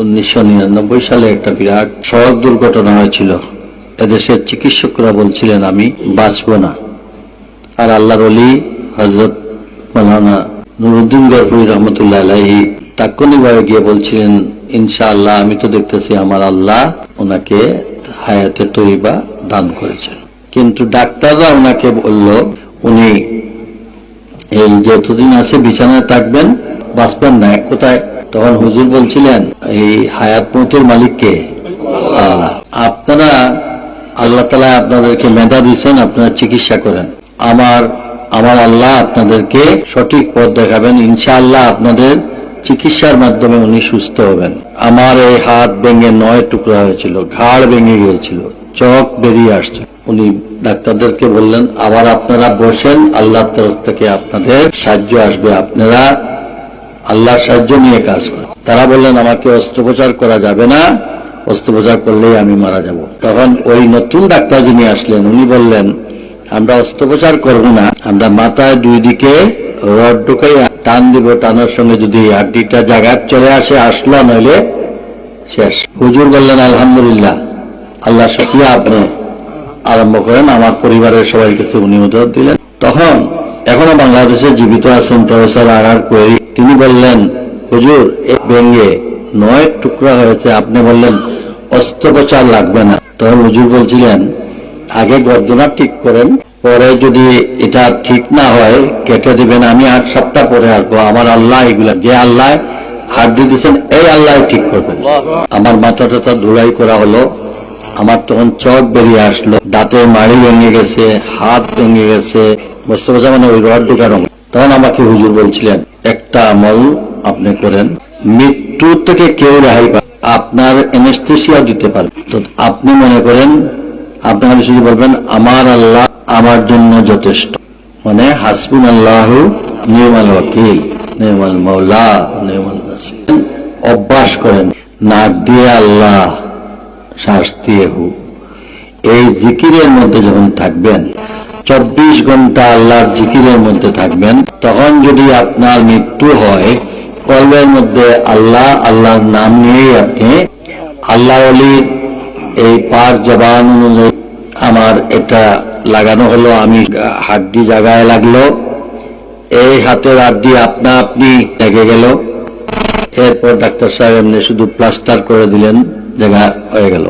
1999 সালে একটা বিরাট সড়ক দুর্ঘটনা হয়েছিল। এদেশের চিকিৎসকরা বলছিলেন আমি বাঁচব না, আর আল্লাহর ওলি হযরত মাওলানা নুরুদ্দিন গফুরি রহমতুল্লাহ আলাইহি তাৎক্ষণিকভাবে গিয়ে বলছিলেন ইনশাআল্লাহ আমি তো দেখতেছি আমার আল্লাহ ওনাকে হায়াতে তৈয়বা দান করেছেন। কিন্তু ডাক্তাররা ওনাকে বলল উনি এই যতদিন আছে বিছানায় থাকবেন, বাঁচবেন না। কোথায়? তখন হুজুর বলছিলেন এই হায়াত মৌতের মালিক কে? আল্লাহ। আপনারা আল্লাহ তাআলা আপনাদেরকে মেধা দিয়েছেন, আপনারা চিকিৎসা করেন। আমার আল্লাহ আপনাদেরকে সঠিক পথ দেখাবেন। ইনশাআল্লাহ আপনাদের চিকিৎসার মাধ্যমে উনি সুস্থ হবেন। আমার এই হাত ভেঙে 9 টুকরা হয়েছিল, ঘাড় ভেঙে গিয়েছিল, চোখ বেরিয়ে আসছে। উনি ডাক্তারদেরকে বললেন আবার আপনারা বসেন, আল্লাহর তরফ থেকে আপনাদের সাহায্য আসবে, আপনারা আল্লাহর সাহায্য নিয়ে কাজ করেন। তারা বললেন আমাকে অস্ত্রোপচার করা যাবে না, অস্ত্রোপচার করলেই আমি মারা যাব। তখন ওই নতুন ডাক্তার যিনি আসলেন উনি বললেন আমরা অস্ত্রোপচার করব না, আমরা মাথায় 2 দিকে রড ঢুকাই টান দিব, টানার সঙ্গে যদি হাড্ডিটা জায়গায় চলে আসলো, নইলে শেষ। হুজুর বললেন আলহামদুলিল্লাহ, আল্লাহ শুকরিয়া, আপনি আরম্ভ করেন। আমার পরিবারের সবাই কাছে উনি উদাহরণ দিলেন। তখন এখনো বাংলাদেশে জীবিত আছেন প্রফেসর আর কোয়েরি। তিনি বললেন হুজুর এই ভেঙে 9 টুকরা হয়েছে, আপনি বললেন অস্ত্রোপচার লাগবে না। তখন হুজুর বলছিলেন আগে গর্দনা ঠিক করেন, পরে যদি এটা ঠিক না হয় কেটে দিবেন, আমি 8 সপ্তাহ পরে আসবো। আমার আল্লাহ এগুলা, যে আল্লাহ হাড্ডি দিচ্ছেন এই আল্লাহ ঠিক করবেন। আমার মাথাটা ধুলাই করা হলো, আমার তখন চোখ বেরিয়ে আসলো, দাঁতের মাড়ি ভেঙে গেছে, হাত ভেঙে গেছে, বুঝতে পারছেন, মানে ওই রড ঢোকানো। তখন আমাকে হুজুর বলছিলেন একটা আমল আপনি করেন, মৃত্যু থেকে কেউ রেহাই পাবে, আপনার এনেস্থেসিয়া দিতে পারবে। তো আপনি মনে করেন আপনার শুধু বলবেন আমার আল্লাহ আমার জন্য যথেষ্ট, মানে হাসবুনাল্লাহু নি'মাল ওয়াকিল, নি'মাল মাওলা, নি'মাল নাসির। অভ্যাস করেন, নাক দিয়ে আল্লাহ, শ্বাস দিয়ে হু, এই জিকিরের মধ্যে যখন থাকবেন, 24 ঘন্টা আল্লাহর জিকিরের মধ্যে থাকবেন, তখন যদি আপনার মৃত্যু হয় কলবের মধ্যে আল্লাহ, আল্লাহর নাম নিয়েই আপনি আল্লাহ ওলির এই পাক জবান অনুযায়ী আমার এটা লাগানো হলো, আমি হাড্ডি জায়গায় লাগলো, এই হাতের হাড্ডি আপনা আপনি লেগে গেল। এরপর ডাক্তার সাহেব এমনি শুধু প্লাস্টার করে দিলেন, জায়গা হয়ে গেল।